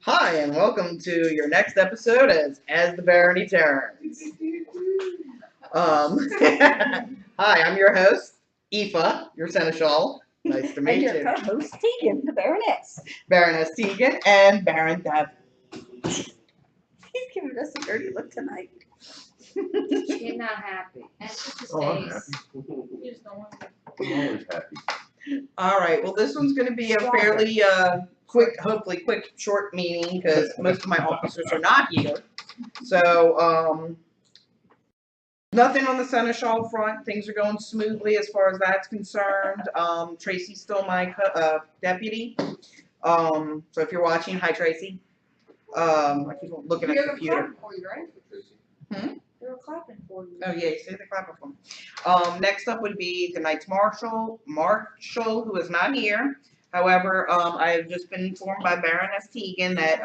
Hi, and welcome to your next episode as the Barony Turns. Hi, I'm your host, Aoife, your seneschal. Nice to meet And your you. co-host Tegan, the Baroness. Baroness Tegan and Baron Deb. He's giving us a dirty look tonight. You're not happy. That's just his Oh, I'm face. happy. You just don't want to. I'm always happy. All right, well, this one's going to be a fairly quick, hopefully quick, short meeting because most of my officers are not here. So, nothing on the seneschal front. Things are going smoothly as far as that's concerned. Tracy's still my deputy. So if you're watching, hi Tracy. I keep looking at the They were computer. clapping for you, right? Hmm? They were clapping for you. Oh yeah, you see the clapper for me. Next up would be tonight's Marshall, who is not here. However, I have just been informed by Baroness Tegan that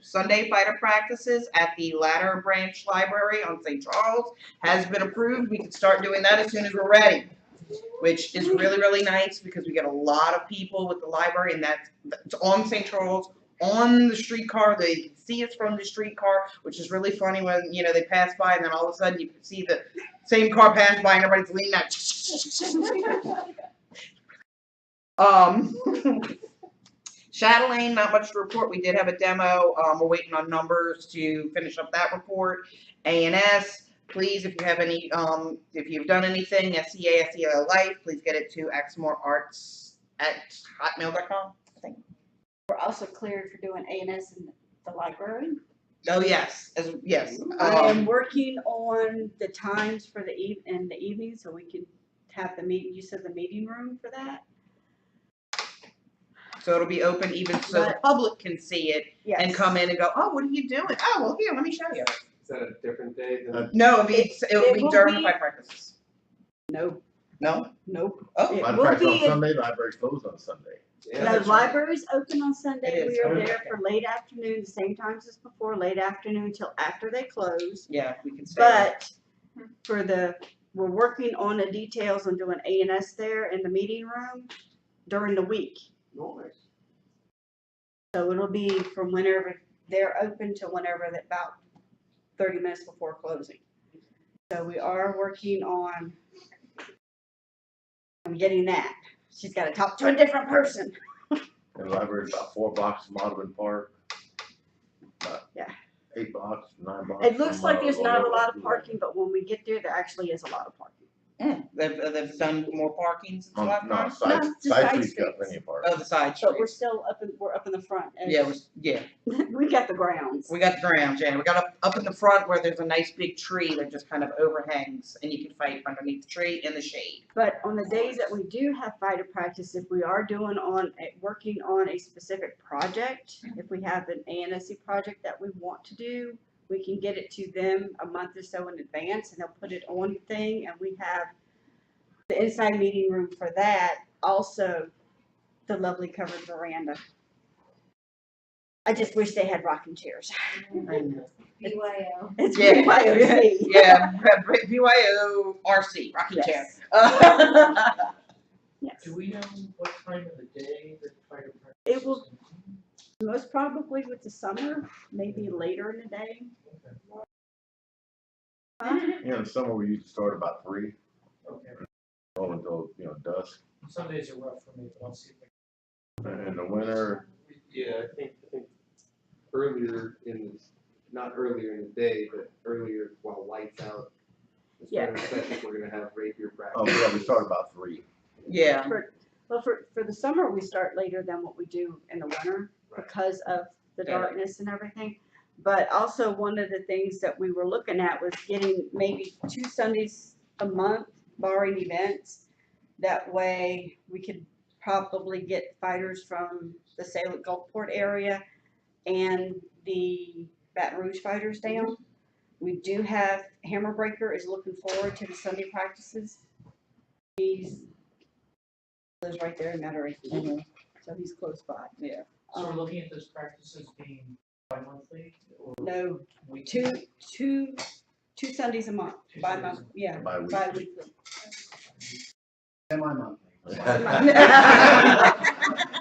Sunday fighter practices at the Ladder Branch Library on St. Charles has been approved. We can start doing that as soon as we're ready, which is really, really nice because we get a lot of people with the library, and that's on St. Charles, on the streetcar. They can see us from the streetcar, which is really funny when, they pass by and then all of a sudden you can see the same car pass by and everybody's leaning out. Chatelaine, not much to report. We did have a demo. We're waiting on numbers to finish up that report. A&S, please, if you have any, if you've done anything, SEA Life, please get it to axemoor@hotmail.com. We're also cleared for doing A&S in the library. Oh yes, yes. I am working on the times for the evening so we can have the use of the meeting room for that. So it'll be open even so the public can see it Yes. and come in and go, oh, what are you doing? Oh, well, here, let me show you. Is that a different day than? No, it'll be will during be- the fight practices. No. No? Nope. Oh, It Library will practice on be. Sunday, library's closed on Sunday. Yeah, The that's right. library's open on It Sunday. is. We are Okay. there for late afternoon, the same times as before, late afternoon till after they close. Yeah, we can stay. But we're working on the details on doing A&S there in the meeting room during the week. Nice. So it'll be from whenever they're open to whenever about 30 minutes before closing. So we are working on getting that. She's got to talk to a different person. And the library's about 4 blocks from Audubon Park. Yeah. 8 blocks, 9 blocks. It looks from, like there's not a lot of Loyola. parking, but when we get there actually is a lot of parking. They've done more parking since last No, time? side No, just side side street's got streets. plenty of park. Oh, the side But we're streets. still we're up in the front. And Yeah, we got the grounds. we got the grounds, yeah. We got up in the front where there's a nice big tree that just kind of overhangs and you can fight underneath the tree in the shade. But on the days that we do have fighter practice, if we are working on a specific project, if we have an ANSC project that we want to do, we can get it to them a month or so in advance and they'll put it on the thing and we have the inside meeting room for that. Also, the lovely covered veranda. I just wish they had rocking chairs. BYO. It's Yeah, BYOC. yeah, BYO RC, rocking chair. Yes. Do we know what time of the day the fighter practice? It will- Most probably with the summer, maybe later in the day. In the summer, we usually start about 3, Okay. go until, dusk. Sundays are rough for me, but I'll see if I And in the winter, Yeah, I think earlier not earlier in the day, but earlier while lights out. Yeah. Especially if we're gonna have rapier practice. oh, yeah, we start about 3. Yeah, For the summer, we start later than what we do in the winter Right. because of the Yeah. darkness and everything. But also one of the things that we were looking at was getting maybe 2 Sundays a month barring events. That way we could probably get fighters from the Salem Gulfport area and the Baton Rouge fighters down. We do have Hammerbreaker is looking forward to the Sunday practices. He's lives right there in Metairie, so he's close by. yeah. So we're looking at those practices being bi-monthly or No, weekly? two Sundays a month, Two bi-month, Sundays yeah, Bi-weekly. bi-weekly. Semi-monthly.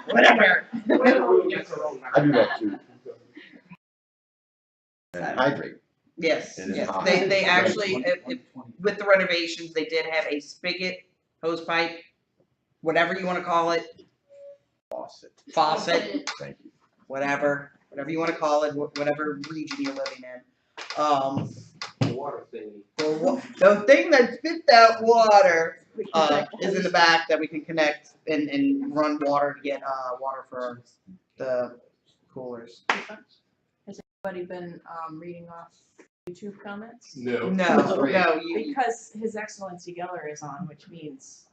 Whatever. I do that too. And hydrate. Yes, It is yes. hot. They Right. actually, with the renovations, they did have a spigot, hose pipe, whatever you wanna call it, Faucet. faucet, Thank you. whatever you wanna call it, whatever region you're living in. The water thingy. The thing that spits out water, is in the back that we can connect and run water to get, water for the coolers. Anybody been reading off YouTube comments? No. No, you, Because His Excellency Geller is on, which means.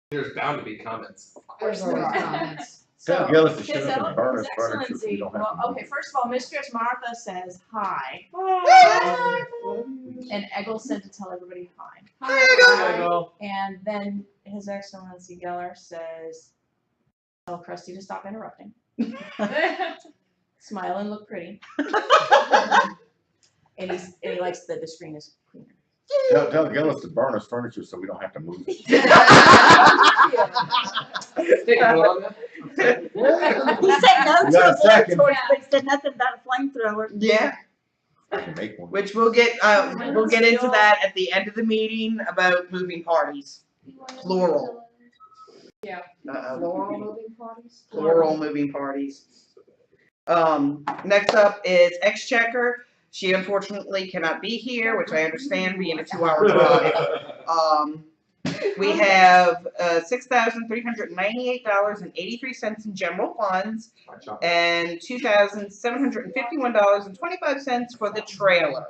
There's bound to be comments. Of course there are comments. Tell So, Gillis to His shut up and burn his furniture so Excellency, we don't have well, to okay, move. first of all, Mistress Martha says hi. And Eggle said to tell everybody hi. Hi, And then His Excellency Geller says, tell Krusty to stop interrupting. Smile and look pretty. And he likes that the screen is cleaner. Tell Gillis to burn his furniture so we don't have to move it. Take a vote on that. He said no You to got a a second. blowtorch, but he said nothing about a flamethrower. Yeah, I can make one. which we'll get into that at the end of the meeting about moving parties. Plural. Yeah. Uh-oh. Floral moving parties? Plural moving parties. Next up is Exchequer. She unfortunately cannot be here, which I understand being a 2-hour drive. We have $6,398.83 in general funds and $2,751.25 for the trailer.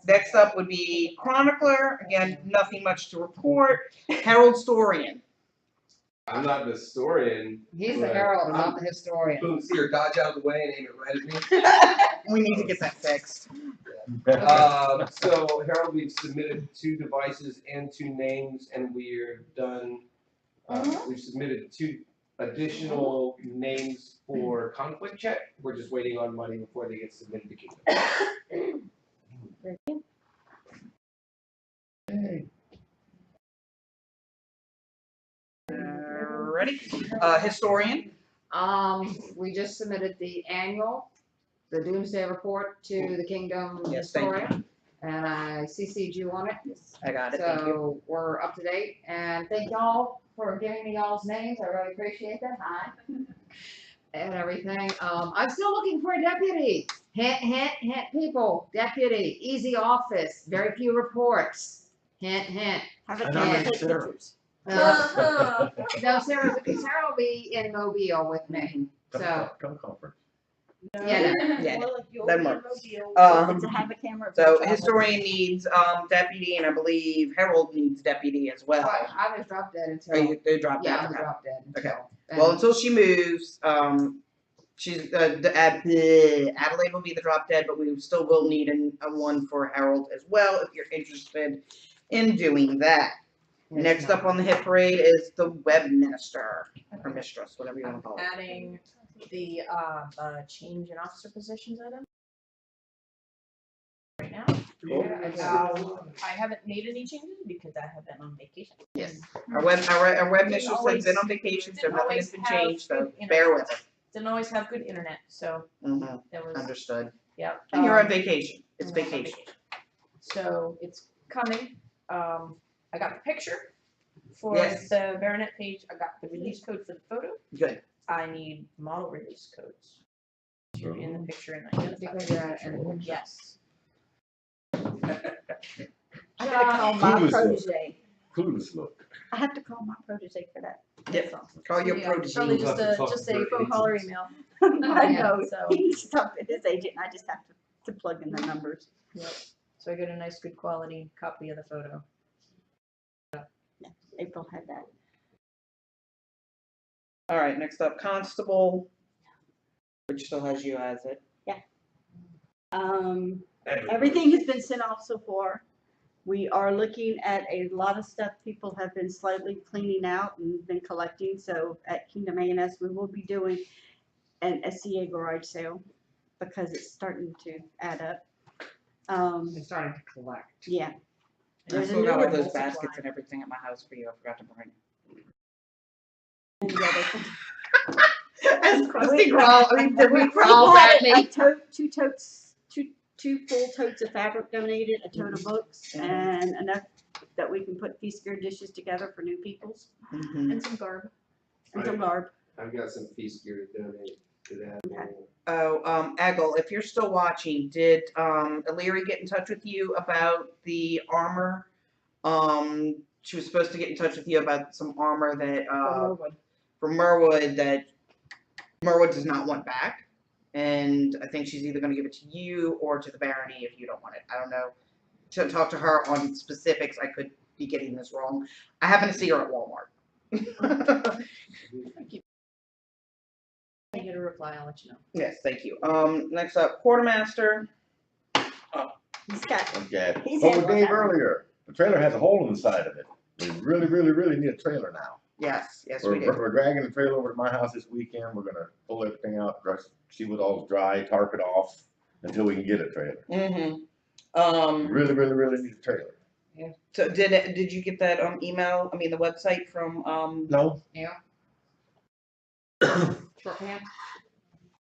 Next up would be Chronicler. Again, nothing much to report. Herald Storian. I'm not the historian. He's the but herald, not the historian. Boom, see her dodge out of the way and aim it right at me. We need to get that fixed. So Harold, we've submitted 2 devices and 2 names, and we're done. We've submitted 2 additional names for conflict check. We're just waiting on money before they get submitted to Kingdom. Ready? Historian. We just submitted the Doomsday Report to the Kingdom Yes, thank you. Historian. And I CC'd you on it. I got it, thank you. So we're up to date, and thank y'all for giving me y'all's names, I really appreciate that, hi. And everything, I'm still looking for a deputy, hint, people, deputy, easy office, very few reports, hint. Have a I camera nominate take Sarah. pictures. No, Sarah will be in Mobile with me, so, Teleconference. yeah, Yeah, Well, if you'll that be in works. Mobile, to have a camera. So for historian needs deputy, and I believe Herald needs deputy as well. but I was drop dead Or until, they dropped yeah, out. I'm drop dead Okay. until. Well, until she moves, she's Adelaide will be the drop dead, but we still will need a one for Harold as well if you're interested in doing that. Next up on the hit parade is the web minister or mistress, whatever you want to call it. Adding the change in officer positions item. Right now. I haven't made any changes because I have been on vacation. Yes. Our web mistress has been on vacation, so nothing has been changed. So bear with it. Didn't always have good internet, so Mhm. there was, Understood. yeah. And you're on vacation. It's I'm on vacation. So it's coming. I got the picture for Yes. the Baronet page. I got the release code for the photo. Good. I need model release codes in the picture and identify. Because you're in the picture. Yes. I gotta call my Clueless look. protege. Clueless look. I have to call my protege for that. Yep. Call your Yeah, protege. Probably We'll have to talk just to a her phone call or agents. email. I Yeah, know, so- he needs to talk to his agent, and I just have to plug in the numbers. Yep. So I get a nice, good quality copy of the photo. April had that. All right. Next up, constable, which still has you as it. Everything has been sent off so far. We are looking at a lot of stuff people have been slightly cleaning out and been collecting, so at Kingdom A&S, we will be doing an SCA garage sale because it's starting to add up. It's starting to collect. Yeah, I There's a still got new all those multiply. baskets and everything at my house for you. I forgot to bring. and the other thing. I As Krusty crawls, I mean, the We we crawls had at a me. two full totes of fabric donated, a tote of books, and enough that we can put feast gear dishes together for new peoples, Mhm. And some garb. and some garb. I've got some feast gear to donate to that. Oh, Eggle, if you're still watching, did, Illyri get in touch with you about the armor? She was supposed to get in touch with you about some armor that, from Merwood that Merwood does not want back. And I think she's either gonna give it to you or to the Barony if you don't want it. I don't know. To talk to her on specifics, I could be getting this wrong. I happen to see her at Walmart. I get a reply, I'll let you know. Yes, thank you. Next up, Quartermaster. He's got, Okay, He's but in with with Dave that. earlier, the trailer has a hole in the side of it. We really need a trailer now. Yes, we do. We're dragging the trailer over to my house this weekend. We're gonna pull everything out, see what all's dry, tarp it off until we can get a trailer. Mm-hmm. Really need a trailer. So did you get that email? I mean, the website from No, Shorthand.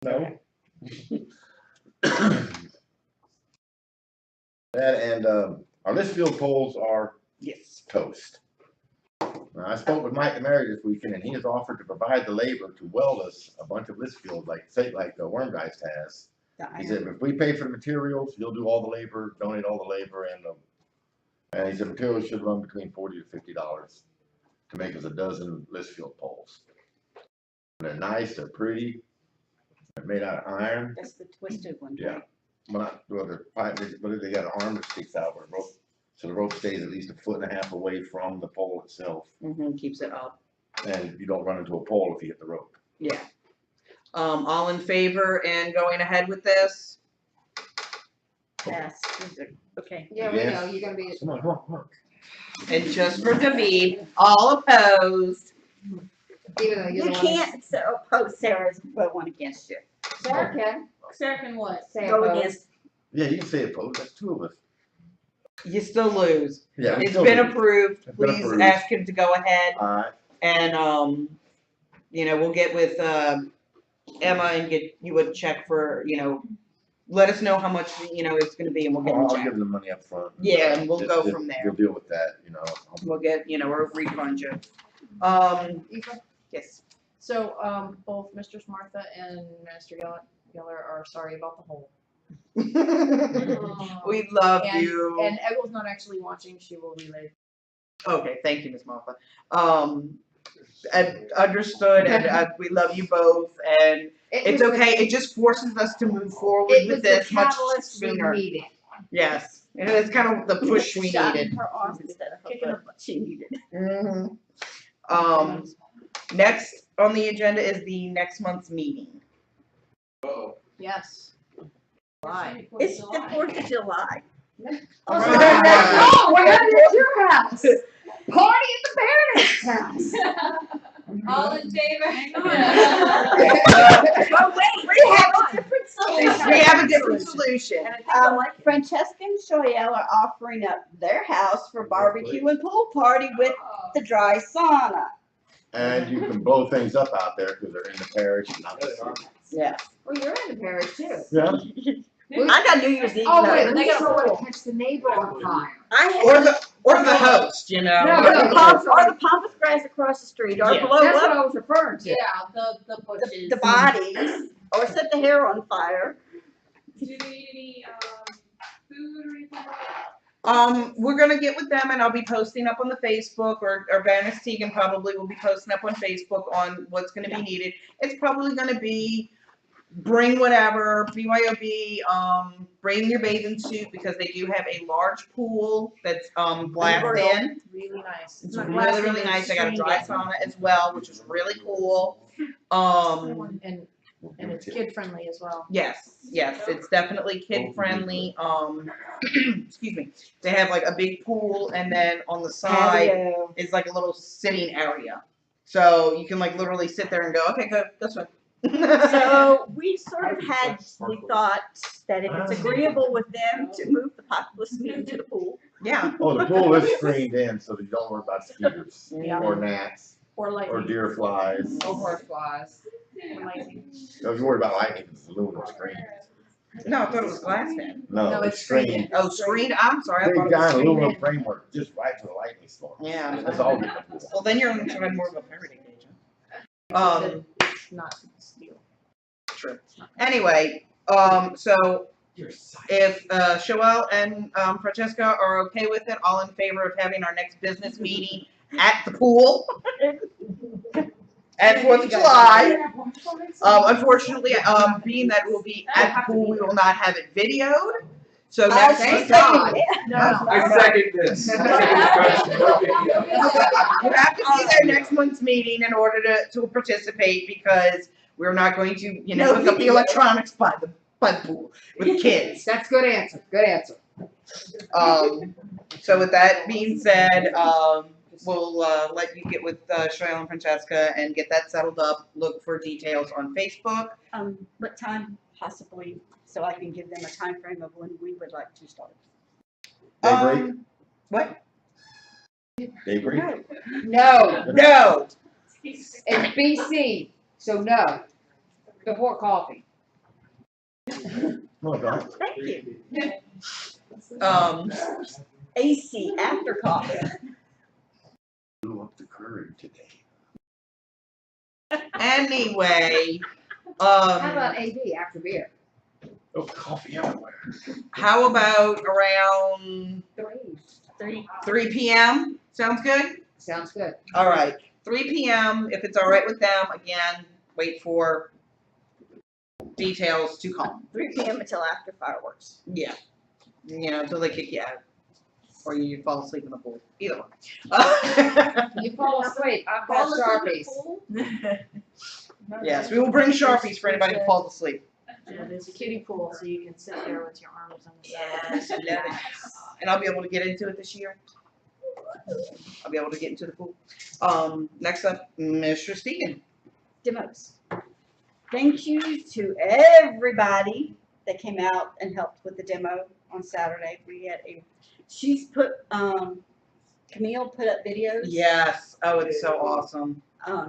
no. That and our Litchfield poles are yes. toast. Now, I spoke with Mike and Mary this weekend, and he has offered to provide the labor to weld us a bunch of Litchfield, like the Wormgeist has. He said if we pay for the materials, he'll do all the labor, donate all the labor, and he said materials should run between $40 to $50 to make us a dozen Litchfield poles. They're nice, they're pretty, they're made out of iron. that's the twisted one. Yeah. Well, they're but they got an arm that sticks out with a rope, so the rope stays at least 1.5 feet away from the pole itself, Mm-hmm. Keeps it up. and you don't run into a pole if you hit the rope. Yeah. All in favor and going ahead with this? Yes, okay. Yeah, we Yes. know, you're gonna be. Come on. And just for David, all opposed. Even though you're You the one. can't oppose Sarah's vote one against you. Sarah can. Sarah can what? Say Go opposed. against, Yeah, you can say opposed, that's two of us. You still lose. Yeah. we It's still been do. approved. It's been Please approved. ask him to go ahead Alright, and, we'll get with, Emma and get you a check for, let us know how much, it's gonna be and we'll get I'll the give check. them the money up front. Yeah, and we'll Just- go just- from there. We'll deal with that, We'll get, we'll refund you. Eva? Yes. So, both Mistress Martha and Master Geller are sorry about the hole. We love And- you. And Eggle's not actually watching, she will relay. Okay, thank you, Miss Martha. And understood, and we love you both, and it's was okay. It just forces us to move forward It with was the this much catalyst we sooner. needed. Yes, and it's kind of the push we shot in needed. her arm instead of kicking her butt she needed. Mhm. Next on the agenda is the next month's meeting. Yes. Why? It's the 4th of July. Oh, we're having it at your house. Party at the Baroness house. All in favor? Oh, wait, we have a different solution. We have a different solution. And I think I like it. Francesca and Shoyelle are offering up their house for barbecue and pool party with the dry sauna. And you can blow things up out there because they're in the parish and not the city. Yeah. Well, you're in the parish too. Yeah. I got New Year's Eve. Oh, night. wait, they gotta want to catch the neighbor on fire. Or the host, No, Or the pampas grass across the street, or Yeah. blow That's what up I was referring to. Yeah, the bushes. the bodies, or set the hair on fire. Do they need any, food or anything like that? We're gonna get with them and I'll be posting up on the Facebook or Baroness Teagan probably will be posting up on Facebook on what's gonna be needed. It's probably gonna be bring whatever, BYOB, bring your bathing suit because they do have a large pool that's glassed in. Really nice. It's not really, glassy, really but nice. They got a string dry gas. sauna as well, which is really cool. And it's kid friendly as well. Yes, it's definitely kid friendly. Excuse me. They have like a big pool and then on the side Patio. is like a little sitting area. So you can like literally sit there and go, okay, go swim. So we sort of had the thought that if it's agreeable with them to move the Populace meeting to the pool. Yeah. Oh, the pool is screened in so that you don't worry about skeeters Yeah. or gnats Or like. or deer flies. No horseflies. I'm lazy. No, if you're worried about lighting, it's aluminum screen. No, I thought it was glass then. No, No, it's it's screen. Oh, screen, I'm sorry, I Big thought it was giant aluminum screen. framework, just right to the lightning storm. Yeah. That's all we can do. Well, then you're inside more of a parody agent. It's not steel. True. Anyway, so You're silent. if, Joelle and, Francesca are okay with it, all in favor of having our next business meeting at the pool at 4th of July. Unfortunately, being that we'll be at the pool, we will not have it videoed. So next Thank month, God. No. I second this. I second this motion. you have to be there next month's meeting in order to participate because we're not going to, you know, hook up the electronics by the pool with kids. That's good answer, good answer. So with that being said, we'll, let you get with, Cheryl and Francesca and get that settled up. Look for details on Facebook. What time possibly, so I can give them a time frame of when we would like to start. Daybreak, What? daybreak. No, No. it's BC, so no, before coffee. No, don't. Thank you. AC after coffee. Blew up the curry today. Anyway, How about AD after beer? Oh, coffee everywhere. how about around 3 p.m.? Sounds good? Sounds good. All right, 3 p.m. If it's all right with them, again, wait for details to come. 3 p.m. until after fireworks. Yeah. You know, until they kick you out. Or you fall asleep in the pool. Either one. You fall asleep, I've got Sharpies. Yes, we will bring Sharpies for anybody who falls asleep. Yeah, there's a kiddie pool, so you can sit there with your arms on the side. Yes, I love it. And I'll be able to get into it this year. I'll be able to get into the pool. Next up, Mr. Stegan. Demos. Thank you to everybody that came out and helped with the demo on Saturday. We had she's put, Camille put up videos. Yes. Oh, it's so awesome.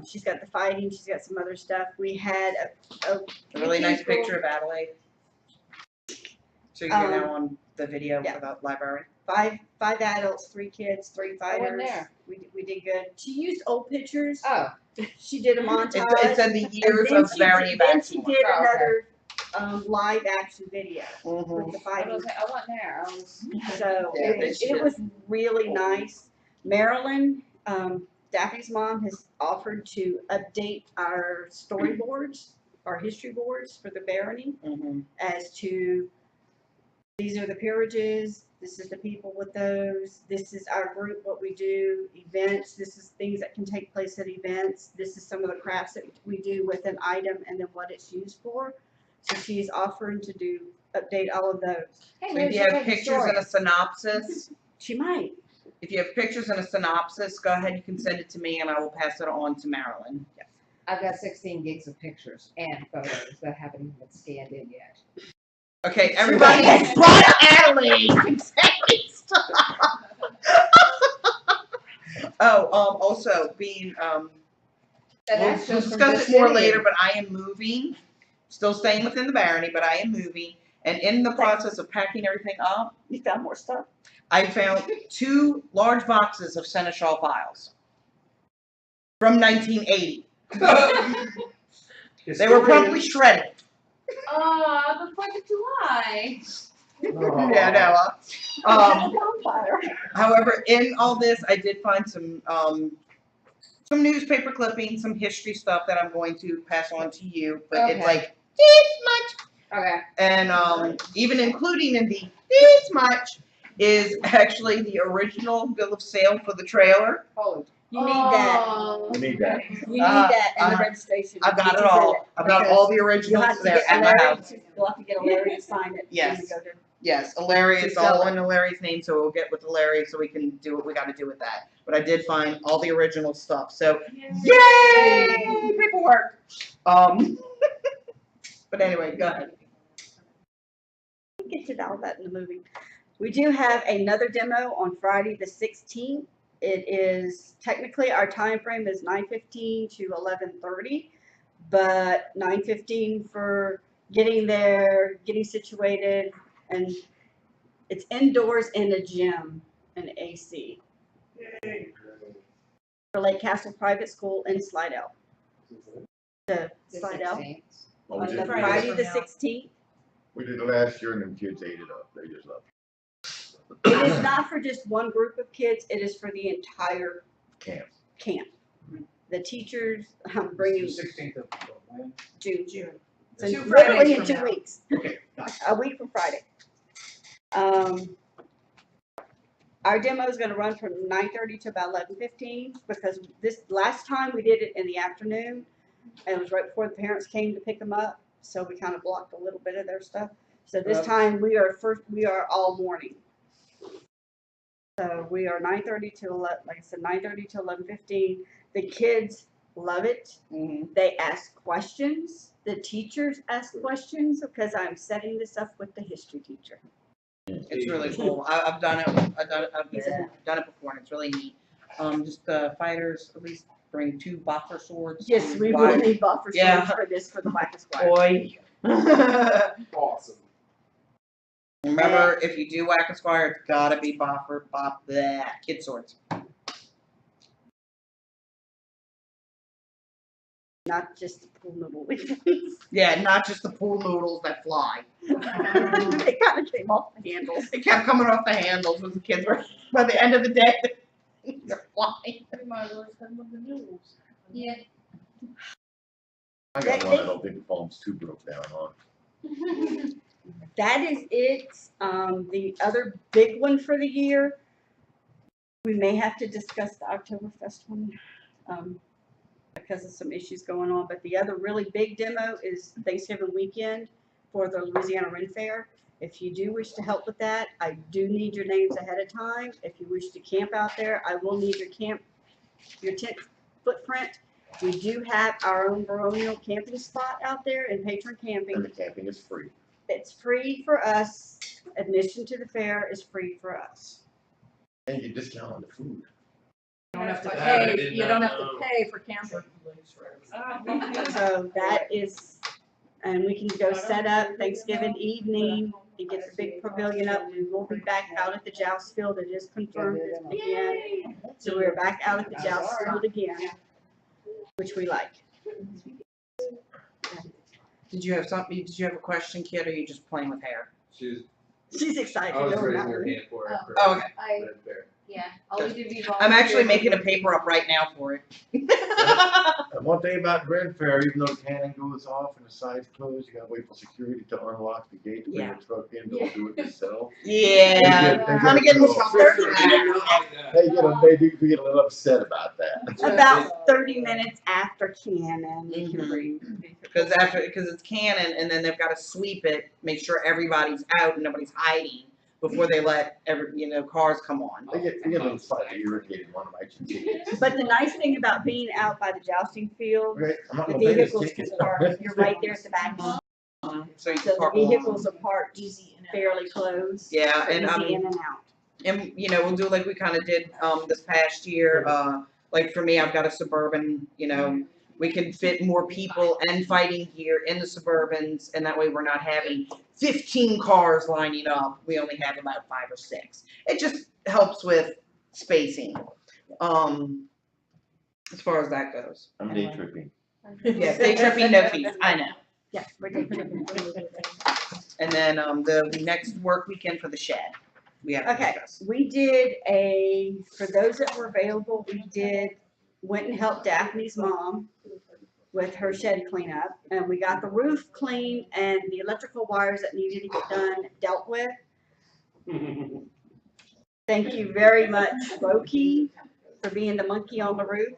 She's got the fighting, she's got some other stuff. We had A really nice people- picture of Adelaide. So you're now on the video yeah. for the library. five adults, 3 kids, 3 I wasn't fighters. there. We did good. She used old pictures. Oh, She did a montage. It said the years and of the Barony of then she Axemoor. did Oh, okay. another live action video Mhm. with the fighting. I wasn't there, I was. So Yeah, they it should. was really nice. Marilyn, Daffy's mom has offered to update our storyboards, our history boards for the Barony Mhm. as to these are the peerages, this is the people with those, this is our group, what we do, events, this is things that can take place at events, this is some of the crafts that we do with an item and then what it's used for. So she's offering to update all of those. Hey, So maybe if you she'll have take a pictures story. and a synopsis, She might. if you have pictures and a synopsis, go ahead, you can send it to me and I will pass it on to Marilyn. I've got 16 gigs of pictures and photos that haven't even been scanned in yet. Okay, everybody but Adelaide. Oh, also being, And we'll that's just from discuss this it more city. later, but I am moving, still staying within the Barony, but I am moving. And in the process of packing everything up, You found more stuff? I found 2 large boxes of Seneschal files from 1980. They were promptly shredded. The 4th of July. Yeah, no. However, in all this, I did find some newspaper clippings, some history stuff that I'm going to pass on to you. But it's Okay. like this much, Okay, and even including in the this much is actually the original bill of sale for the trailer. holy. You need that. We need that. You need that in the registration. I've got it Pictures of all. I've got all the You'll originals have to there get at my Larry, house. you'll have to get Larry to sign it. Yes. when you go to- Yes, Larry, To it's sell all it. in Larry's name, so we'll get with Larry so we can do what we gotta do with that. But I did find all the original stuff, so yay, paperwork. But anyway, go ahead. We'll get to all that in the movie. We do have another demo on Friday the 16th. It is, technically our time frame is 9:15 to 11:30, but 9:15 for getting there, getting situated, and it's indoors in a gym and AC. For Lake Castle Private School in Slidell. The The Slidell 16th. Well, on we the did, Friday the from now. 16th. we did it last year and them kids ate it up. They just loved It is not for just one group of kids, it is for the entire camp. camp. The teachers, I'm bringing 16th of when? June. June. So Two literally Fridays in from 2 now. weeks, Okay, gotcha. a week from Friday. Our demo is gonna run from 9:30 to about 11:15 because this, last time we did it in the afternoon and it was right before the parents came to pick them up, so we kind of blocked a little bit of their stuff. So this Yep. time we are all morning. So we are 9:30 to 11, like I said, 9:30 to 11:15. The kids love it. Mhm. They ask questions. The teachers ask questions because I'm setting this up with the history teacher. It's really cool. I've done it. I've done it before, and it's really neat. Just the fighters at least bring 2 boffer swords. Yes, to we will fire. need buffer Yeah. swords for this for the Black Esquire. Boy. Awesome. Remember, if you do whack a squire, it's gotta be kid swords. Not just the pool noodle ones. Yeah, not just the pool noodles that fly. They kind of came off the handles. It kept coming off the handles when the kids were, by the end of the day, they're flying. Yeah. I got one that'll big foams too broke down on. That is it. The other big one for the year, we may have to discuss the Oktoberfest one, because of some issues going on, but the other really big demo is Thanksgiving weekend for the Louisiana Ren Fair. If you do wish to help with that, I do need your names ahead of time. If you wish to camp out there, I will need your tent footprint. We do have our own baronial camping spot out there in Patron Camping. And the camping is free. It's free for us. Admission to the fair is free for us. And you discount on the food. You don't have to That pay, I did you not don't have to know. pay for camper. So that is, and we can go set up Thanksgiving evening and get the big pavilion up. We will be back out at the joust field. It is confirmed this weekend. So we're back out at the joust field again, which we like. Did you have something, did you have a question, kid, or are you just playing with hair? She's excited. I was over raising that her one. hand for it. for Oh, okay. Red Bear. Yeah, I'll either be I'm actually volunteering making a or- paper up right now for it. And one thing about Ren Fair, even though the cannon goes off and the side's closed, you gotta wait for security to unlock the gate to bring Yeah. the truck in, don't do it yourself. Yeah, They get kinda getting a the little- They get a little upset about that. About 30 minutes after Cannon, you can bring. Because it's cannon, and then they've got to sweep it, make sure everybody's out and nobody's hiding before they let cars come on. They get a little slightly irritated when I write your tickets. But the nice thing about being out by the jousting field, Okay, I'm not the gonna pay this vehicles can ticket. park, you're right there at the back. So you So can the park along. vehicles are parked fairly close. Yeah, and Easy in and out. and we'll do like we kind of did this past year. Like for me, I've got a Suburban. We can fit more people and fighting gear in the Suburbans, and that way we're not having 15 cars lining up. We only have about 5 or 6. It just helps with spacing. As far as that goes. I'm day tripping. Yeah, day tripping, no fees. I know. Yeah, we're taking And then the next work weekend for the shed. We have to Okay, discuss. we did for those that were available, went and helped Daphne's mom with her shed cleanup. And we got the roof clean and the electrical wires that needed to get done dealt with. Thank you very much, Loki, for being the monkey on the roof.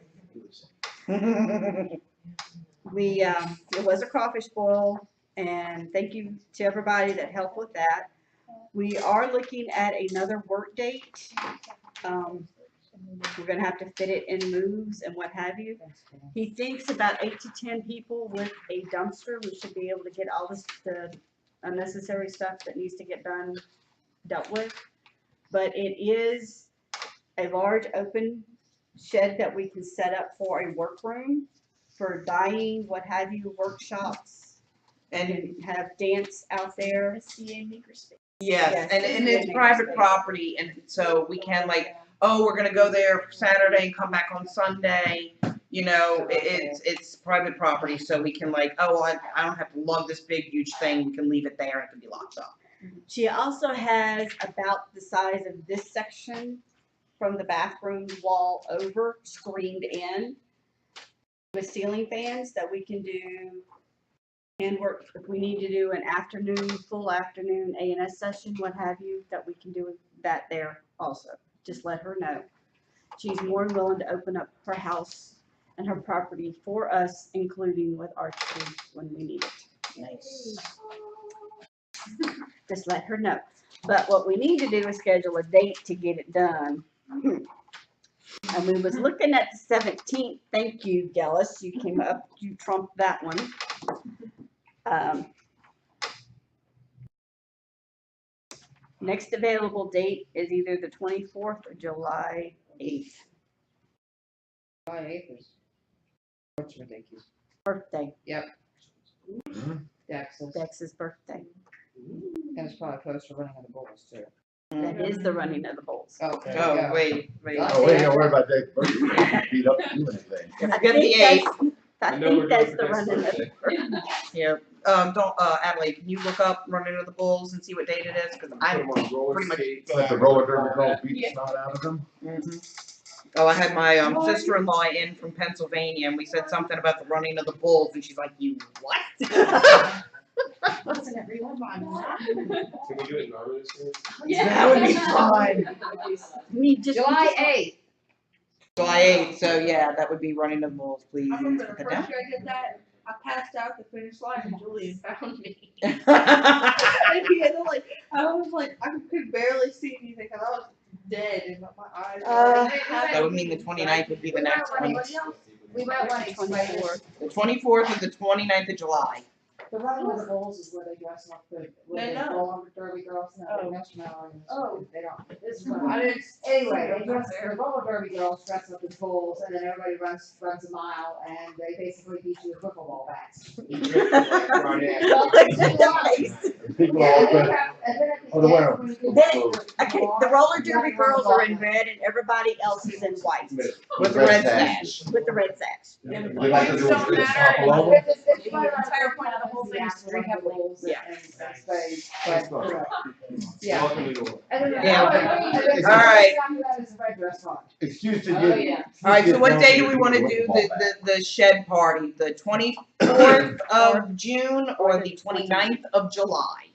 It was a crawfish boil, and thank you to everybody that helped with that. We are looking at another work date. We're gonna have to fit it in moves and what have you. He thinks about 8 to 10 people with a dumpster. We should be able to get all the unnecessary stuff that needs to get done dealt with. But it is a large open shed that we can set up for a workroom. for dyeing, what have you, workshops. And And have dance out there. The CA makerspace. yes, Yes, and it's it's in private makerspace. property, and so we can like, oh, we're gonna go there Saturday and come back on Sunday. You know, it's private property, so we can like, oh, well, I don't have to lug this big huge thing. We can leave it there. It can be locked up. She also has about the size of this section from the bathroom wall over, screened in with ceiling fans that we can do handwork, if we need to do an afternoon, full afternoon A&S session, what have you, that we can do that there also. Just let her know. She's more than willing to open up her house and her property for us, including with archery when we need it. Nice. Just let her know. But what we need to do is schedule a date to get it done. And we was looking at the 17th. Thank you, Gillis. You came up, you trumped that one. Next available date is either the 24th or July 8th. July 8th is. What's ridiculous? Birthday, Dex's. Dex's birthday. And it's probably close to running of the Bulls too. That is the running of the bulls. Oh, there you Oh, go. wait. Oh, we ain't gonna worry about that birthday, beat up to do anything. I Get the think 8th. I know think we're that's doing the for next running of the Thursday. Yeah. Don't, Adelaide, can you look up Running of the Bulls and see what date it is? Cause Put I'm. 'em on roller pretty much- skates. Let the roller derby girls beat the snot out of them. Oh, I had my sister-in-law in from Pennsylvania, and we said something about the Running of the Bulls, and she's like, "You what?" Wasn't everyone on that? Can we do it normally this year? That would be fun. July 8th. July 8th, so yeah, that would be Running of the Bulls, please. I remember the Put first that year I did that, I passed out the finish line and Julian found me. down. And he had to like, I was like, I could barely see anything because I was dead in my eyes. That would mean the 29th would be the next one. We might want to explain this. The 24th or the 29th of July. The running of the bulls is where they dress up the, where they No, no. go on the derby girls and Oh. the marshmallow and Oh. they don't. This is I didn't. Anyway, they dress, the roller derby girls dress up as bulls and then everybody runs a mile and they basically beat you with pickleball bats. Friday after. Well, it's nice. People Yeah, all and then go, you have- and then at the oh, the end, winner. when you do Then- the Okay, the roller derby girls are in red and everybody else is in white With the red sash. with the red sash. We like to do Don't a matter. topple over. It's The entire point of the whole thing is to drink up bulls Yeah. and spades, That's but, fine. yeah. Welcome to the. And then, Yeah. and then All right. after that is the red dress on. Excuse to Oh, get. yeah. All right, so what day do we want to do the shed party? The 24th of June or the 29th of July?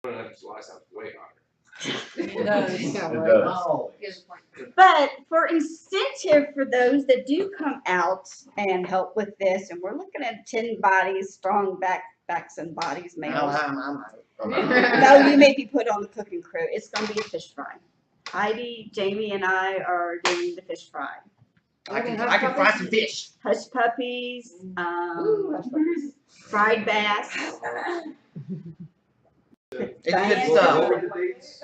July sounds way hotter. It does. Yeah, It right. does. Oh. But for incentive for those that do come out and help with this, and we're looking at 10 bodies, strong backs and bodies, males. No, you may be put on the cooking crew. It's gonna be a fish fry. Heidi, Jamie, and I are doing the fish fry. I can find some fish. Hush puppies, Ooh, that's nice. fried bass. It's Diane. good stuff. What were the dates?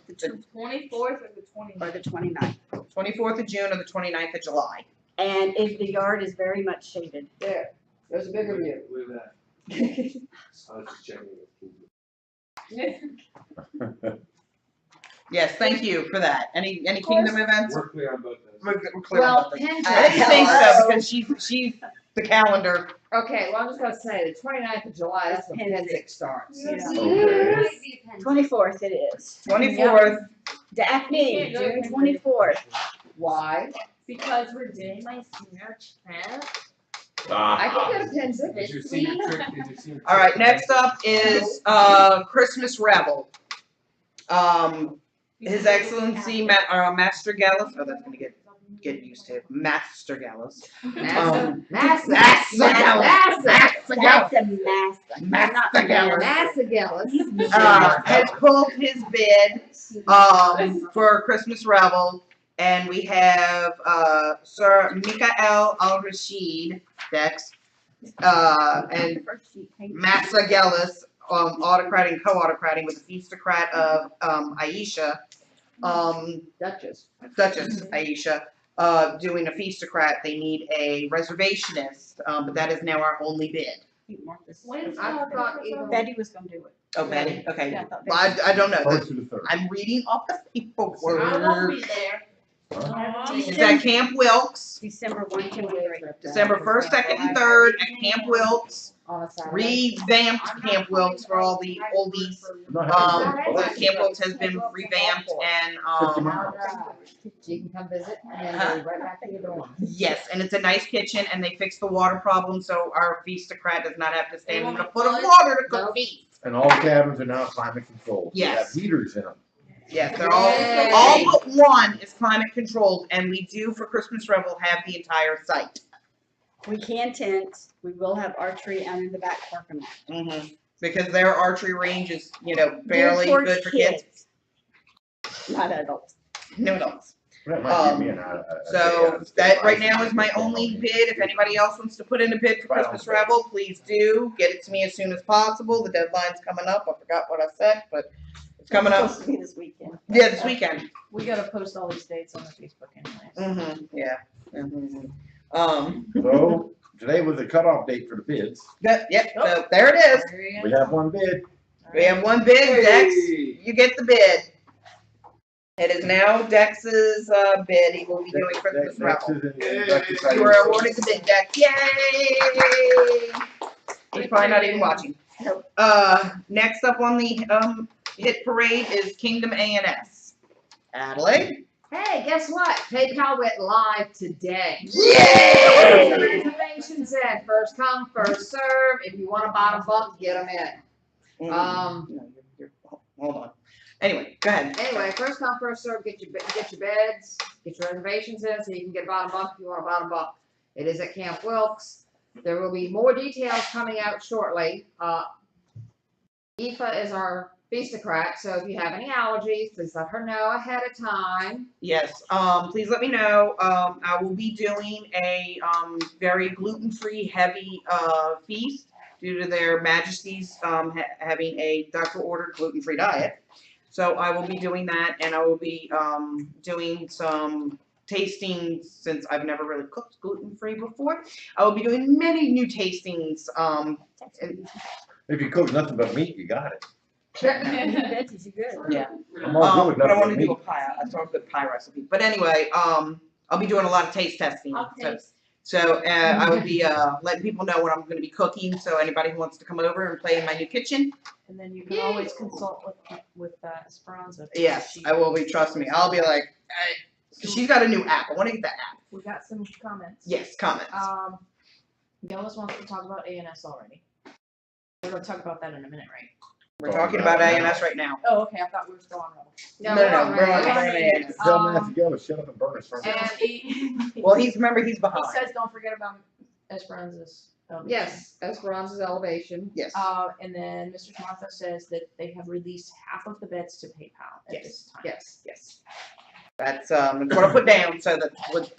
The 24th or the 29th? Or the 29th. 24th of June or the 29th of July. And if the yard is very much shaded. There, there's a bigger view. Look at that. I was just checking. Yes, thank you for that. Any Kingdom events? We're clear on both those. We're clear Well, about that. Penn I didn't think so Hello. because she's the calendar. Okay, well, I'm just gonna say, the 29th of July, that's when Pensick starts. Yeah. Okay. 24th it is. 24th. Daphne, June 24th. Why? Because we're doing my senior trip. I can go to Pensick. Did you see your trick? Did you see your All right, trick? next up is Christmas Revel. His Excellency Master Gallus. Oh, that's gonna get used to. Master Gallus. Massa, Master Massa, Gallus. That's a mass. Master Gallus. Massa Gillis. Has pulled his bid for Christmas Revel, and we have Sir Mikael Al Rashid Dex and Massa Gellis autocrating, co-autocrating with the feastocrat of Aisha, Duchess. Duchess Aisha. doing a Feastocrat, they need a reservationist, but that is now our only bid. I thought even. Betty was gonna do it. Oh, Betty, okay. Yeah, I thought Well, I don't know. First to the third. I'm reading off the I won't paperwork. be there. It's at Camp Wilkes, December 1, 2, and 3. December 1st, 2nd, and 3rd at Camp Wilkes. On a Saturday. Revamped Camp Wilkes for all the oldies. Camp Wilkes has been revamped and, You can come visit and then go right back to your dorm. yes, and it's a nice kitchen and they fixed the water problem, so our Feastocrat does not have to stand in a foot of water to cook feast. And all cabins are now climate controlled. They have Yes. heaters in them. Yes, they're Yay. all but one is climate controlled, and we do for Christmas Revel have the entire site. We can tent, we will have archery out in the back parking lot. Because their archery range is, barely for good for kids. Not adults. No adults. That might give me a day out So of that school. right now is my only bid. If anybody else wants to put in a bid for Right on. Christmas Revel, please do. Get it to me as soon as possible. The deadline's coming up. I forgot what I said, but it's coming up. Supposed to be this weekend. Yeah, this weekend. We gotta post all these dates on the Facebook anyways. Yeah. So, today was the cutoff date for the bids. Yep, so there it is. There you We go. have one bid. We have one bid, Dex. Hey. You get the bid. It is now Dex's bid. He will be doing Christmas Revel. You were awarded the bid, Dex. Yay! He's probably not even watching. Next up on the hit parade is Kingdom A&S. Adelaide? Hey, guess what? PayPal went live today. Yay! Reservations in, first come, first serve. If you want a bottom bunk, get them in. No, hold on. Anyway, go ahead. Anyway, first come, first serve. Get your beds, get your reservations in, so you can get a bottom bunk if you want a bottom bunk. It is at Camp Wilkes. There will be more details coming out shortly. Aoife is our Feastocrat, so if you have any allergies, please let her know ahead of time. Yes, please let me know. I will be doing a very gluten-free heavy feast due to their majesties having a doctor-ordered gluten-free diet. So I will be doing that, and I will be doing some tasting since I've never really cooked gluten-free before. I will be doing many new tastings. If you cook nothing but meat, you got it. Betty's good. Yeah. I'm all good with But I nothing want but to do a meat. pie. I saw a good pie recipe. But anyway, I'll be doing a lot of taste testing. So I will be letting people know what I'm going to be cooking. So anybody who wants to come over and play in my new kitchen, And then you can always consult with Esperanza. yes, I will be. Trust me. I'll be like, she's got a new app. I want to get that app. We got some comments. Yes, comments. Gillis wants to talk about A&S already. We're gonna talk about that in a minute, right? We're talking about A&S right now. Oh, okay, I thought we were still on Rebel. No, we're on A&S. Tell them together, shut up and burn us first. And he Well, remember he's behind. says don't forget about Esperanza's. Yes, Esperanza's elevation. Yes. And then Mr. Martha says that they have released half of the bets to PayPal at Yes. this time. Yes. Yes. That's what I put down. So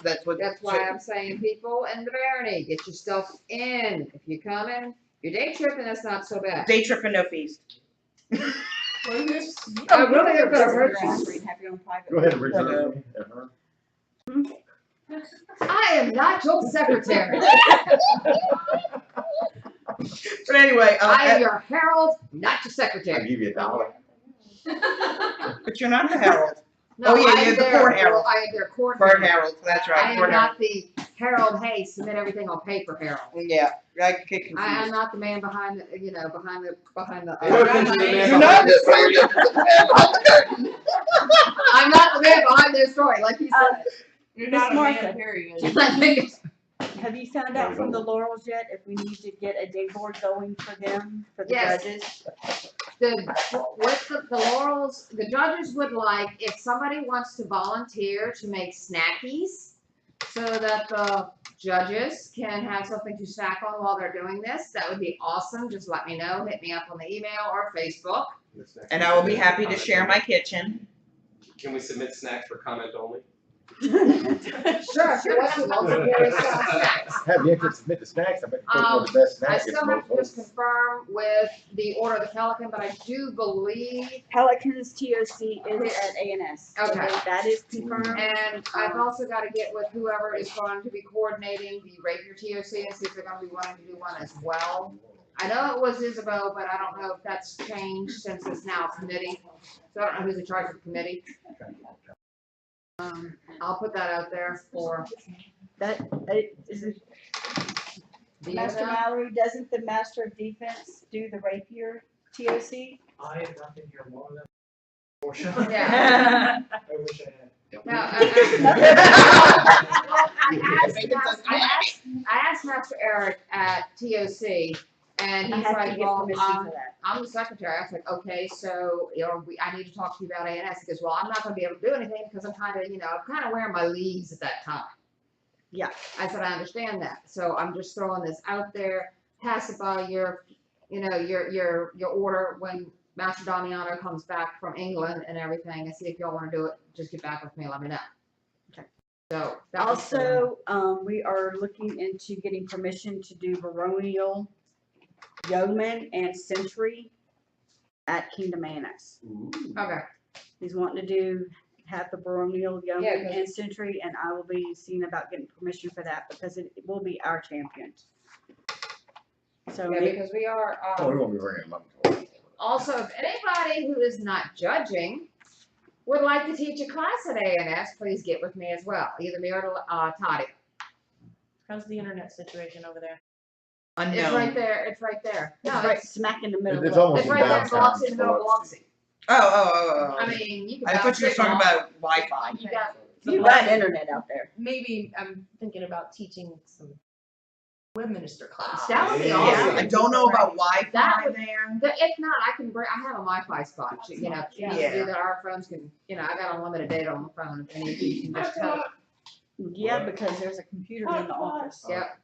that's what. That's why I'm saying, people in the Barony, get your stuff in. If you're coming, you're day tripping, that's not so bad. Day trip and no feast. I really am gonna hurt you. Have your own private. Go ahead and reserve me. I am not your secretary. But anyway, I am your herald, not your I'll secretary. give you $1. but you're not the herald. No, Oh, yeah, I am you're the their- court herald. I am their court Court herald. herald. That's I right. am Court herald. not the herald, hey, submit everything on paper herald. Yeah, I get confused. I am not the man behind the, behind the. You're not I'm not the man behind their story, like you said. You're Miss not a Martha. man, period. Have you found out from the Laurels yet if we need to get a day board going for them, for the Yes. judges? With the Laurels, the judges would like, if somebody wants to volunteer to make snackies, so that the judges can have something to snack on while they're doing this, that would be awesome. Just let me know, hit me up on the email or Facebook. And I will be happy to share my kitchen. Can we submit snacks for comment only? Sure, if you want to, I'll give you some snacks. Have the entrance submit the snacks, I bet you Um, the best I snack gets still have most to just votes. confirm with the Order of the Pelican, but I do believe, Pelicans TOC is at ANS. So Okay. that is confirmed. and I've also got to get with whoever is going to be coordinating the Rapier TOC and see if they're going to be wanting to do one as well. I know it was Isabeau, but I don't know if that's changed since it's now a committee. So I don't know who's in charge of the committee. I'll put that out there for. That, is it, Do you Master know? Mallory, doesn't the Master of Defense do the Rapier TOC? I have not been here long enough. Portion. Yeah. I wish I had. No, I asked Master Eric at TOC, and I he's have to like, get well, permission for that. I'm the secretary. I was like, okay, so, I need to talk to you about ANS. He goes, well, I'm not gonna be able to do anything because I'm kind of wearing my leaves at that time. Yeah. I said, I understand that. So I'm just throwing this out there, pass it by your order when Master Damiano comes back from England and everything, and see if y'all wanna do it. Just get back with me, let me know. Okay. So. that was the- Also, we are looking into getting permission to do baronial, yeoman, and sentry at Kingdom ANS. Okay. He's wanting to have the baronial, Yeah, yeoman, 'cause- and sentry, and I will be seeing about getting permission for that because it will be our champion. So Yeah, maybe, because we are, Oh, we won't be bringing them up. to it. also, if anybody who is not judging would like to teach a class at ANS, please get with me as well, either me or Toddy. How's the internet situation over there? It's Unknown. right there, it's right there. it's No, right it's, smack in the middle. It's of almost it's in right there in downtown Biloxi, in the middle of Biloxi. Biloxi. I Oh. mean, you can. I thought bounce you were it talking off. about Wi-Fi. You got, You got internet out there. Maybe I'm thinking about teaching some webminister class. that would be Yeah. awesome. I don't know about That Wi-Fi would- there. If not, I can bring, I have a Wi-Fi spot, Yeah. do that our phones can, I got unlimited data on the phone, and you can just tell. Yeah, because there's a computer in the office. Yep,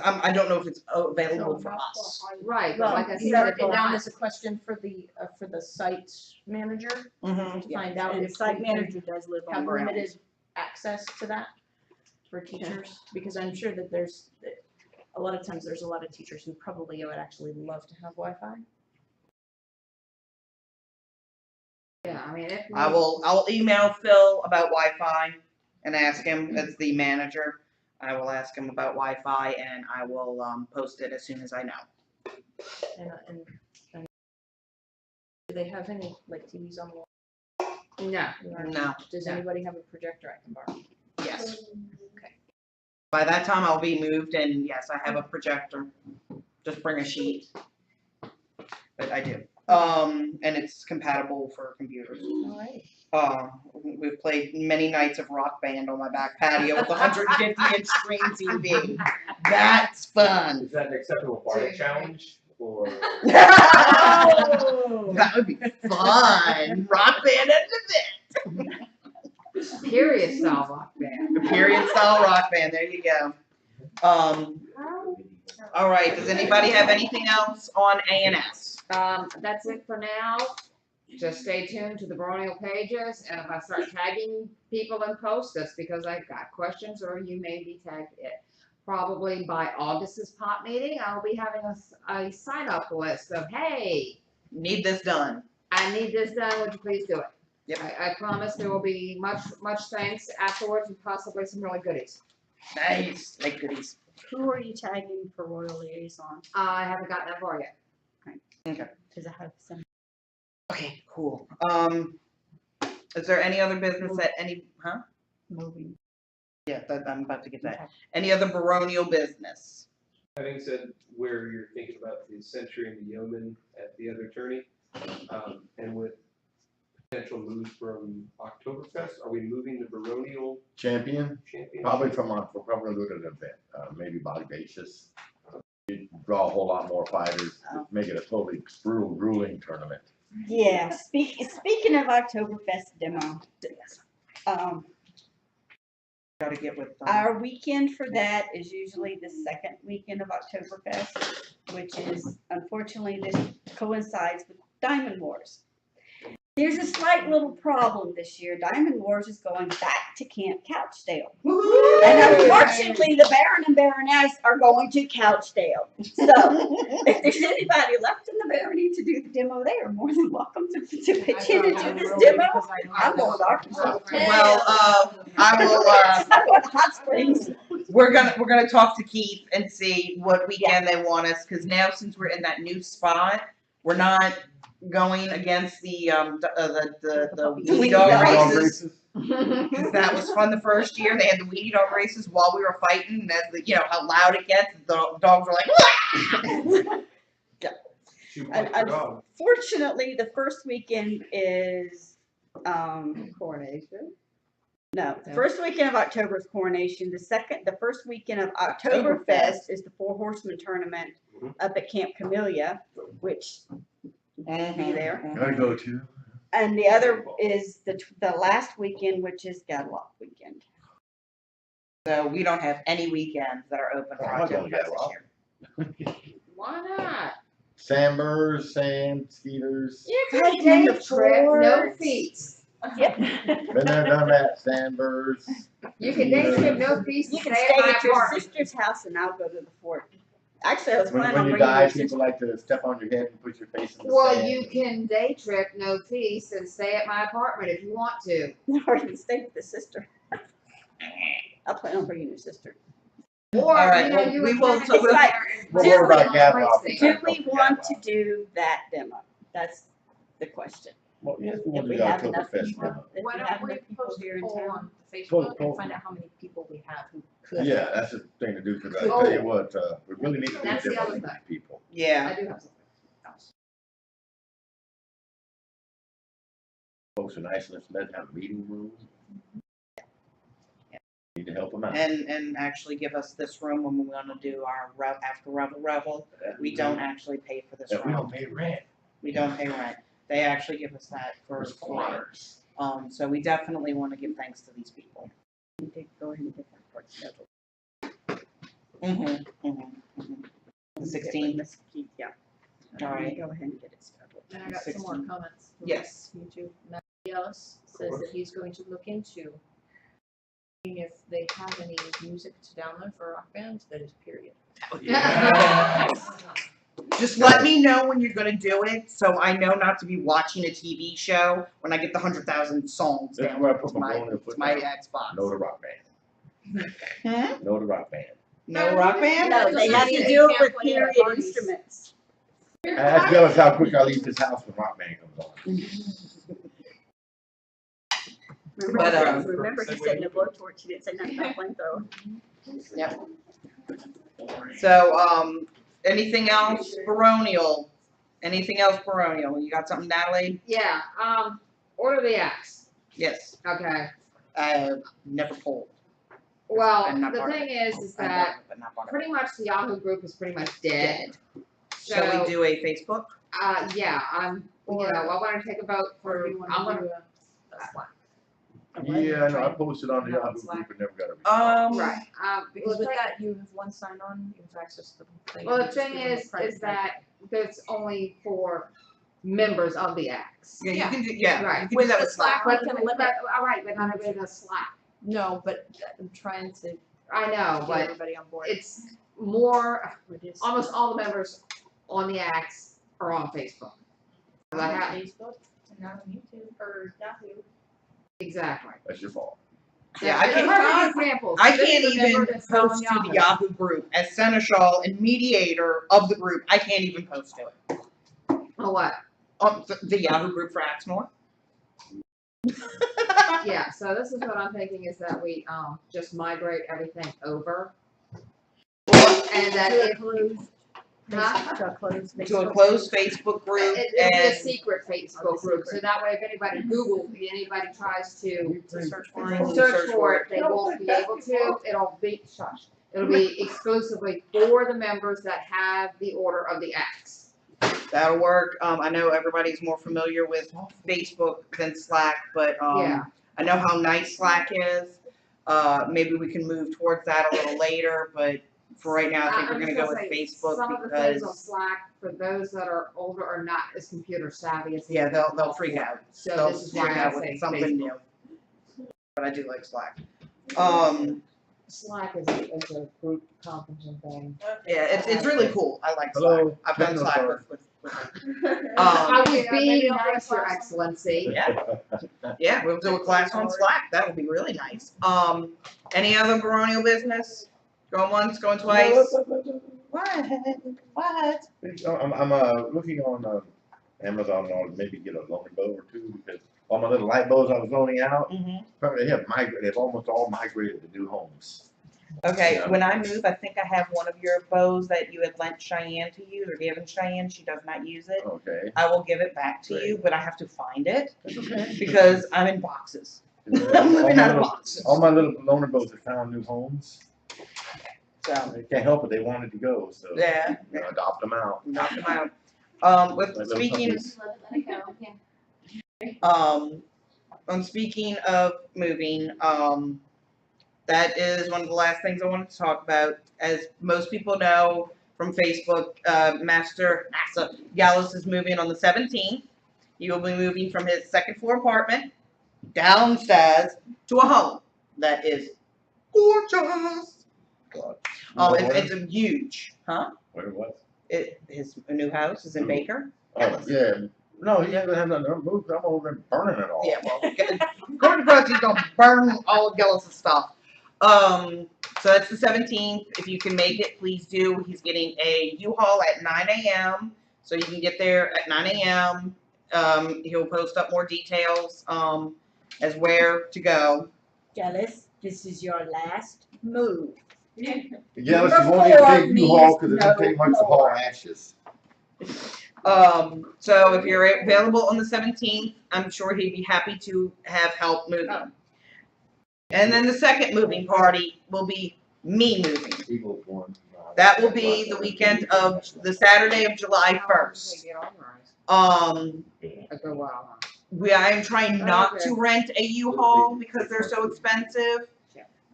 I don't know if it's available for us. right, but like I You said, mark if it you down want- as a question for the site manager Mhm. to find out And if site we can manager does live on have ground. limited access to that for teachers, because I'm sure that a lot of times there's a lot of teachers who probably would actually love to have Wi-Fi. yeah, I mean, if. I'll email Phil about Wi-Fi and ask him, as the manager. I will ask him about Wi-Fi and I will, post it as soon as I know. And do they have any like TVs on the wall? No, Or No, does anybody have a projector I can borrow? yes. Okay. By that time I'll be moved and yes, I have a projector. Just bring a sheet. But I do. And it's compatible for computers. All right. We've played many nights of Rock Band on my back patio with a 150-inch screen TV. That's fun. Is that an acceptable party challenge, or? That would be fun. Rock Band at an event. period style rock band. The period style rock band. There you go. All right. Does anybody have anything else on ANS? That's it for now. Just stay tuned to the Baronial pages, and if I start tagging people in posts, that's because I've got questions, or you may be tagged it. Probably by August's pop meeting, I'll be having a sign-up list of, hey, Need this done. I need this done, would you please do it? Yep. I promise there will be much thanks afterwards, and possibly some really goodies. Nice. Like goodies. Who are you tagging for Royal Liaison? I haven't gotten that far yet. Okay. Because I have some. Okay. Cool. Is there any other business that Moving. Yeah, I'm about to get that. Okay. Any other baronial business? Having said where you're thinking about the Century and the Yeoman at the other attorney, and with potential moves from Oktoberfest, are we moving the baronial Champion, championship? probably we're probably looking at an event, maybe Bogdacious. You draw a whole lot more fighters, make it a totally grueling tournament. Yeah, speaking of Oktoberfest demo, Gotta get with our weekend for that is usually the second weekend of Oktoberfest, which is unfortunately this coincides with Diamond Wars. There's a slight little problem this year. Diamond Wars is going back to Camp Couchdale. Woo-hoo! And unfortunately, the Baron and Baroness are going to Couchdale. So if there's anybody left in the barony to do the demo, they are more than welcome to pitch in and do this demo. I'm going to Arkansas. Well, I will, I'm going to Hot Springs. we're gonna talk to Keith and see what weekend they want us, cause now since we're in that new spot, we're not going against the weenie dog races. Cause that was fun the first year. They had the weenie dog races while we were fighting, and as the, how loud it gets, the dogs were like, Shoot like your dog. Unfortunately, the first weekend is, Coronation. no, the first weekend of October is Coronation. The first weekend of Oktoberfest is the Four Horsemen Tournament up at Camp Camellia, which be there. Gotta go to. And the other is the last weekend, which is Gadlock weekend. So we don't have any weekends that are open for I'm not gonna Oktoberfest get this lost. year. Why not? Sandburrs, sand, skeeters. You Hiking can in day the trip, no forest. fees. Yep. Been there, done that, Sandburrs. You can day trip, no fees, You and can stay stay at my at your apartment. sister's house and I'll go to the fort. Actually, I was planning When on you bringing die, your people sister. like to step on your head and put your face in the Well, sand. you can day trip, no fees, and stay at my apartment if you want to. Or you can stay with the sister. I plan on bringing your sister. Or, All right, you know, well, you we would will- kind so of we'll- sit there and We'll sit worry about on Gadlock. the Do place we want to do that demo? That's the question. Well, yes, we If want to we do have enough Oktoberfest people, demo. if Why we don't have we enough people post here a in poll town. on Facebook Poll. and find out how many people we have who could. Yeah, that's the thing to do, because I tell you what, we really need to do That's the demo other with thing. these people. Yeah. I do have something else. Folks are nice enough to let them have a meeting room. Need to help them out. And actually give us this room when we wanna do our after Revel. We don't actually pay for this That we room. don't pay rent. We don't pay rent. They actually give us that for It's free. quarters. So we definitely wanna give thanks to these people. We need to go ahead and get that part scheduled. The 16th. Yeah. All right. Go ahead and get it scheduled. And I got some more 16. comments. from Yes. YouTube. Matthew Ellis says that he's going to look into if they have any music to download for Rock Band, that is period. Just let me know when you're gonna do it, so I know not to be watching a TV show when I get the 100,000 songs That's down where I put to my my, phone and to put my down. Xbox. No to Rock Band. No to Rock Band. No Rock Band? No, they have to They do it can't with play at period parties. instruments. That's jealous how quick I leave this house when Rock Band comes on. Remember he said no blowtorch, he didn't say nothing about flamethrower. Yep. So, anything else baronial? Anything else baronial? You got something, Natalie? Yeah, order the axe, Yes. okay. Never pulled. Well, I'm not the part of thing is I'm that part of it, but not part of it. pretty much the Yahoo group is pretty much dead. Shall we So, do a Facebook? yeah, I wanna take a vote Or for, do you want I'm to gonna, do a Slack? Yeah, I know, I posted on the Not Yahoo Slack. group and never got a response. right, Because well, with the that, you have one sign on, you have access to the thing. well, you the just thing give them a is private that that's only for members of the axe. Yeah, you Yeah. can do, yeah. Right. You can do With that the with Slack. Slack, But, we can limit. all right, but not everybody does Slack. No, but I'm trying to I know, get but everybody on board. it's more, It is. almost all the members on the axe are on Facebook. 'Cause I have, Facebook, and not on YouTube, or Yahoo. exactly. That's your fault. Yeah, I That's can't- a perfect example. I This can't is a member even that's not on post to the Yahoo. Yahoo group as seneschal and mediator of the group. I can't even post to it. Oh, what? The Yahoo group for Axemoor. Yeah, so this is what I'm thinking is that we, just migrate everything over. And that To a if, closed, Huh? to a closed. To a closed Facebook group it'll be a and secret Facebook group, so that way if anybody Googles, anybody tries to Search for search for it, they won't be able to, it'll be, shush. It'll be exclusively for the members that have the Order of the Axe. that'll work. I know everybody's more familiar with Facebook than Slack, but Yeah. I know how nice Slack is. Maybe we can move towards that a little later, but for right now, I think I'm we're gonna just go with say, Facebook some of the things on because, Slack, for those that are older or not as computer savvy as. yeah, they'll freak out. So They'll this is why freak I out say with something Facebook. new. But I do like Slack. Slack is a group conferencing thing. Yeah, it's really cool. I like Slack. Hello, I've done techno Slack card. with I was Yeah, being maybe I'll nice, bring Your my Excellency. yeah, we'll do a class on Slack. That would be really nice. Any other baronial business? Going once, going twice? What? What? I'm looking on Amazon to maybe get a loaner bow or two because all my little light bows I was loaning out, apparently they've almost all migrated to new homes. Okay, Yeah. when I move, I think I have one of your bows that you had lent Cheyenne to use or given Cheyenne. She does not use it. Okay. I will give it back to you, but I have to find it That's okay. because I'm in boxes. I'm living out of boxes. All my little loaner boats have found new homes. So, They can't help it, they wanted to go, so. yeah, You know, adopt them out. knock them out. With Like little speaking, puppies. Let it go, yeah. on speaking of moving, that is one of the last things I wanted to talk about. As most people know from Facebook, Master Gallus is moving on the 17th. He will be moving from his second floor apartment downstairs to a home that is gorgeous. God. It's a huge, huh? Where was? His new house is in Ooh. Baker. Oh, yeah. No, he hasn't had nothing moved. I'm over there burning it all. Yeah, well, Gordon Brooks is gonna burn all of Gillis' stuff. So that's the 17th. If you can make it, please do. He's getting a U-Haul at 9 a.m. So you can get there at 9 a.m. He'll post up more details as where to go. Gillis, this is your last move. Yeah, she won't need a big U-Haul because it doesn't take much to haul ashes. So if you're available on the 17th, I'm sure he'd be happy to have help moving. And then the second moving party will be me moving. Eagles won. That will be the weekend of the Saturday of July 1st. A good while, huh? I am trying not to rent a U-Haul because they're so expensive.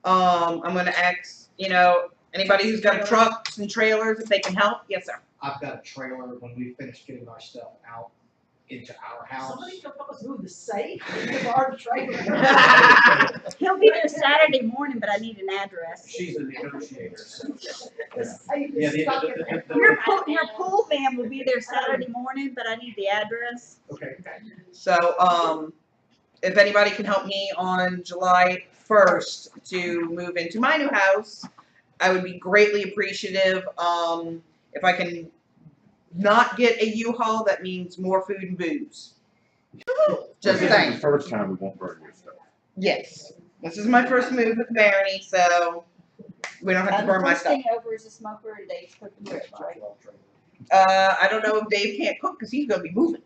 I'm gonna ask, anybody who's got trucks and trailers, if they can help. Yes, sir. I've got a trailer when we finish getting our stuff out into our house. Somebody come up with the safe, it's our trailer. He'll be there Saturday morning, but I need an address. She's the negotiator, so. The safe Yeah, is the- stuck the- in the- there. the- Your pool man will be there Saturday morning, but I need the address. Okay. So, if anybody can help me on July 1st to move into my new house, I would be greatly appreciative. If I can not get a U-Haul, that means more food and booze. Just This is saying. the first time we won't burn your stuff. Yes. This is my first move with Barony, so we don't have to burn my First stuff. thing over is a smoker and Dave's cooking ribs, right? I don't know if Dave can't cook because he's gonna be moving.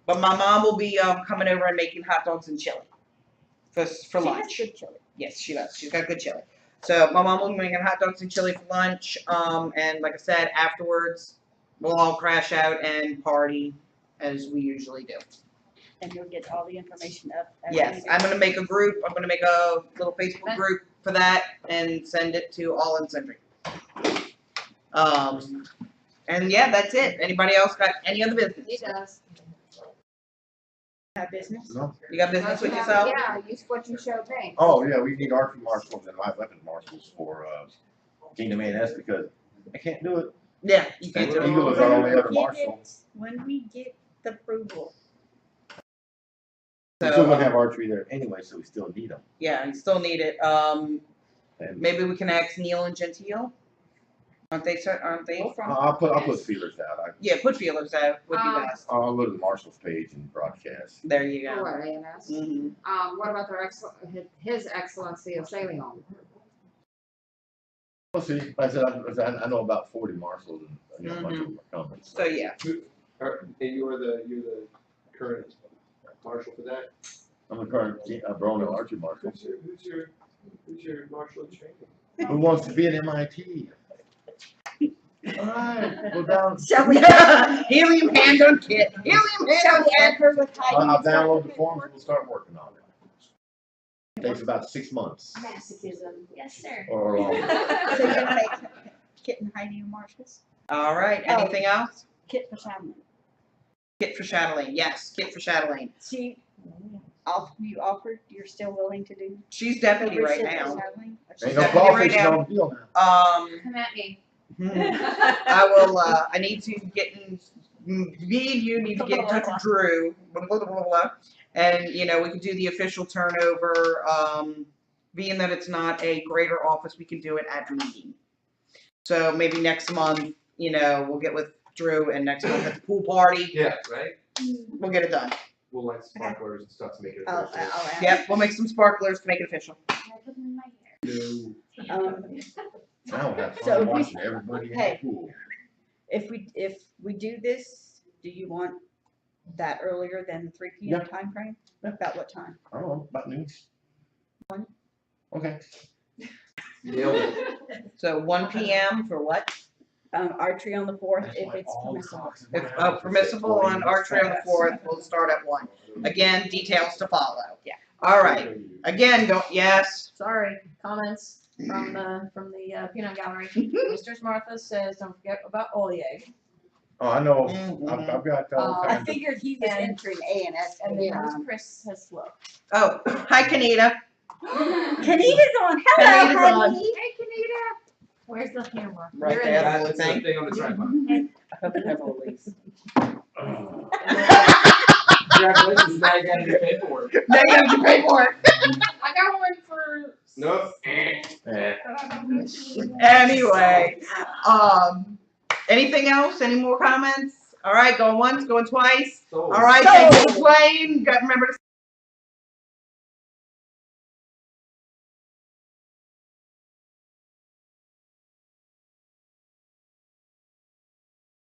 But my mom will be coming over and making hot dogs and chili for She lunch. has good chili. Yes, she does. She's got good chili. So my mom will be making hot dogs and chili for lunch. And like I said, afterwards we'll all crash out and party as we usually do. And you'll get all the information up. Yes, I'm gonna make a group. I'm gonna make a little Facebook group for that and send it to all and sundry. And yeah, that's it. Anybody else got any other He business? does. Have business? No? You got business with yourself? Yeah, what you showed me. Oh, yeah, we need archery marshals and live weapons marshals for, Kingdom A&S because I can't do it. Yeah, you can't do Eagle it. is our only other When we marshal. When we get the approval. We're still gonna have archery there anyway, so we still need them. Yeah, you still need it. And Maybe we can ask Neil and Gentile. Aren't they? I'll put feelers out. Yeah, put feelers out. Would be best. I'll go to the marshal's page and broadcast. There you For go. what, A&S? Mhm. What about his excellency of sailing home? We'll see. Like I said, I know about 40 marshals and a bunch of them are coming. So yeah. And you're the current marshal for that? I'm the current Barony archery marshal. Who's your marshal in training? Who wants to be at MIT? Alright, go down. Shall we, Helium handgun kit. Helium shall handgun we add kit. her with Heidi? I'll download the forms and we'll start working on it. Takes about 6 months Masochism, yes, sir. or longer. So you're Kit and Heidi and Marcus. All right, Oh. anything else? Kit for Chatelaine. Kit for Chatelaine, yes, Kit for Chatelaine. See, you offered, you're still willing to do? She's deputy right Kit for now. Chatelaine? Ain't no Deputy right crawfish now. on the deal now. Come at me. I will, I need to get in, me and you need to get in touch with Drew, blah, blah, blah, blah, blah. And, you know, we can do the official turnover, being that it's not a greater office, we can do it at the meeting. So maybe next month, you know, we'll get with Drew and next month at the pool party, Yeah, right? we'll get it done. We'll like sparklers and stuff to make it I'll official. ask. Yep, we'll make some sparklers to make it official. No. Now we'll have So fun if we- watching everybody in the hey. pool. If we do this, do you want that earlier than the 3 p.m. timeframe? About what time? I don't know, about noon. 1? Okay. Nailed it. So 1 PM for what? Archery on the 4th, if it's permissible. If permissible on archery on the 4th, we'll start at 1. Again, details to follow. Yeah. All right, again, yes. Sorry, comments from the peanut gallery. Mr. Martha says, don't forget about Oleg. Oh, I know, Mhm. I've got all I I kinds of. figured he was And- entering A and S. And then Chris has looked. Oh, hi, Kanita. Kenita's on. Hello, Kenita's on. honey. Hey, Kanita. Where's the camera? Right You're in there, there. the That's the thing. thing on the tripod. I hope you have a release. Congratulations, now you got your paperwork. Now you have your paperwork. I got one for. Nope. Eh. Anyway, anything else? Any more comments? All right, going once, going twice. So. All right, thank you, Blaine. Got remember to